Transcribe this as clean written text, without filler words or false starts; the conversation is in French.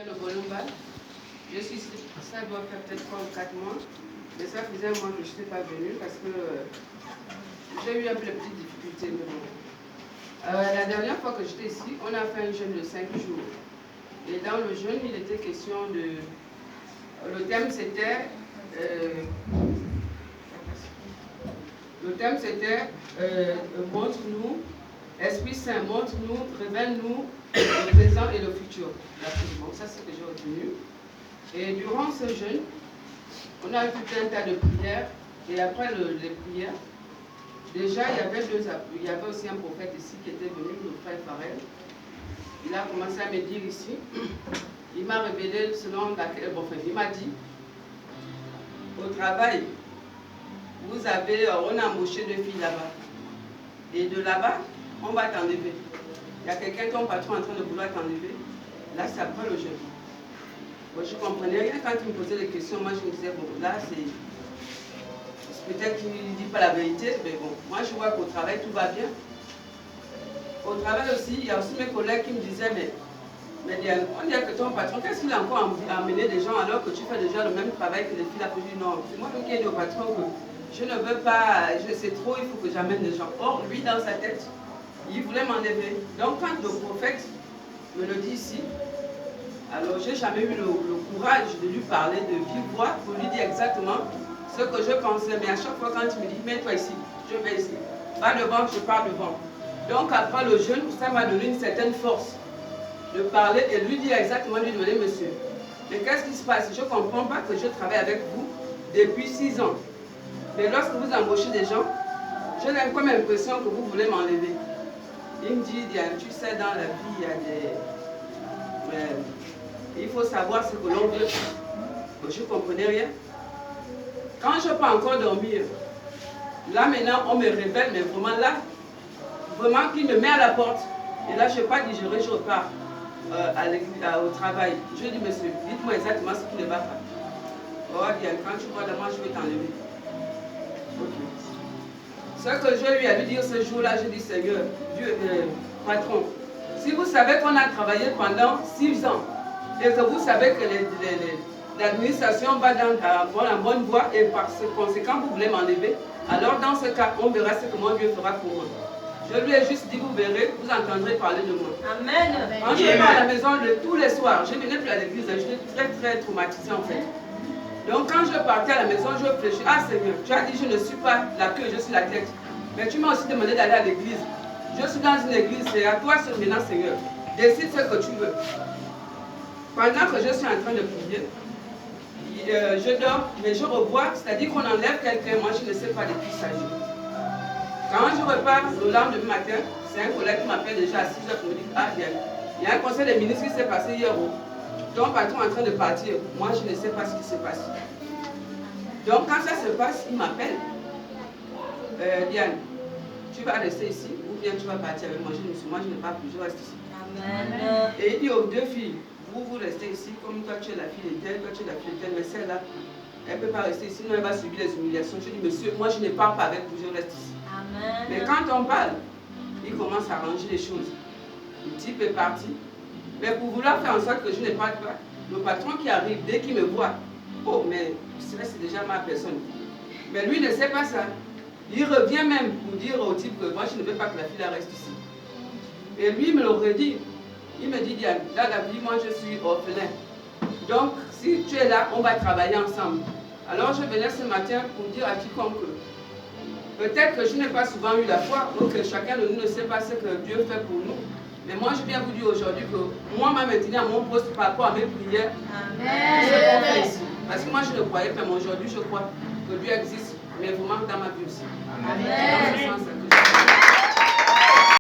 Le Bolomba. Je suis ici, ça doit faire peut-être 3 ou 4 mois. Mais ça faisait un mois que je n'étais pas venue parce que j'ai eu un peu de petites difficultés. Mais bon. La dernière fois que j'étais ici, on a fait un jeûne de 5 jours. Et dans le jeûne, il était question de... Le thème c'était... montre-nous, Esprit Saint, montre-nous, révèle-nous le présent et le futur. Donc ça, c'est ce que j'ai retenu. Et durant ce jeûne, on a eu tout un tas de prières. Et après les prières, déjà, il y avait aussi un prophète ici qui était venu, le frère Farel. Il a commencé à me dire ici, il m'a révélé selon laquelle, il m'a dit, au travail, on a embauché 2 filles là-bas. Et de là-bas, on va t'enlever. Il y a quelqu'un, ton patron, en train de vouloir t'enlever. Là, c'est après le jeûne. Bon, je ne comprenais rien quand il me posait des questions. Moi, je me disais, bon, là, c'est... Peut-être qu'il ne dit pas la vérité, mais bon, moi, je vois qu'au travail, tout va bien. Au travail aussi, il y a aussi mes collègues qui me disaient, mais on dirait que ton patron, qu'est-ce qu'il a encore amené des gens alors que tu fais déjà le même travail que les filles là? Je dis non, c'est moi qui ai dit au patron que je ne veux pas, je sais trop, il faut que j'amène des gens. Or, lui, dans sa tête, il voulait m'enlever. Donc, quand le prophète me le dit ici, alors j'ai jamais eu le courage de lui parler de vive voix pour lui dire exactement ce que je pensais. Mais à chaque fois, quand il me dit, mets-toi ici, je vais ici. Va devant, je pars devant. Donc, après le jeûne, ça m'a donné une certaine force de parler et lui dire exactement, lui demander, monsieur, mais qu'est-ce qui se passe? Je ne comprends pas que je travaille avec vous depuis 6 ans. Mais lorsque vous embauchez des gens, j'ai comme l'impression que vous voulez m'enlever. Il me dit, Diane, tu sais, dans la vie, il y a des... il faut savoir ce que l'on veut. Je ne comprenais rien. Quand je ne peux encore dormir, là maintenant, on me révèle, mais vraiment là, vraiment qu'il me met à la porte. Et là, je n'ai pas digéré, je repars au travail. Je dis, monsieur, dites-moi exactement ce qui ne va pas. Oh, Diane, quand tu vois de moi, je vais t'enlever. Ce que je lui ai dire ce jour-là, je dis, Seigneur, Dieu, patron, si vous savez qu'on a travaillé pendant 6 ans et que vous savez que l'administration va dans la bonne voie et par conséquent, vous voulez m'enlever, alors dans ce cas, on verra ce que mon Dieu fera pour moi. Je lui ai juste dit, vous verrez, vous entendrez parler de moi. Amen. Quand je vais à la maison tous les soirs, je ne venais plus à l'église, j'étais très très traumatisée en fait. Donc quand je partais à la maison, je réfléchis, ah Seigneur, tu as dit je ne suis pas la queue, je suis la tête. Mais tu m'as aussi demandé d'aller à l'église. Je suis dans une église, c'est à toi maintenant Seigneur. Décide ce que tu veux. Pendant que je suis en train de prier, je dors, mais je revois, c'est-à-dire qu'on enlève quelqu'un, moi je ne sais pas de qui il s'agit. Quand je repars le lendemain matin, c'est un collègue qui m'appelle déjà à 6 h pour me dire, ah bien, il y a un conseil des ministres qui s'est passé hier. Ton patron est en train de partir. Moi, je ne sais pas ce qui se passe. Donc, quand ça se passe, il m'appelle. Diane, tu vas rester ici ou bien tu vas partir avec moi? Je dis, moi, je ne pars plus, je reste ici. Amen. Et il dit aux 2 filles, vous restez ici, comme toi, tu es la fille de tel, toi, tu es la fille de tel, mais celle-là, elle ne peut pas rester ici, sinon elle va subir les humiliations. Je dis, monsieur, moi, je ne pars pas avec vous, je reste ici. Amen. Mais quand on parle, il commence à arranger les choses. Le type est parti. Mais pour vouloir faire en sorte que je ne parle pas, le patron qui arrive, dès qu'il me voit, oh, mais c'est déjà ma personne. Mais lui ne sait pas ça. Il revient même pour dire au type que moi, je ne veux pas que la fille reste ici. Et lui, il me l'aurait dit. Il me dit, Diane, dans la vie, moi, je suis orphelin. Donc, si tu es là, on va travailler ensemble. Alors, je venais ce matin pour dire à quiconque que peut-être que je n'ai pas souvent eu la foi, ou que chacun de nous ne sait pas ce que Dieu fait pour nous. Mais moi, je viens vous dire aujourd'hui que moi, m'a maintenu à mon poste par rapport à mes prières. Amen. Parce que moi, je ne croyais pas, mais aujourd'hui, je crois que Dieu existe, mais vraiment dans ma vie aussi. Amen.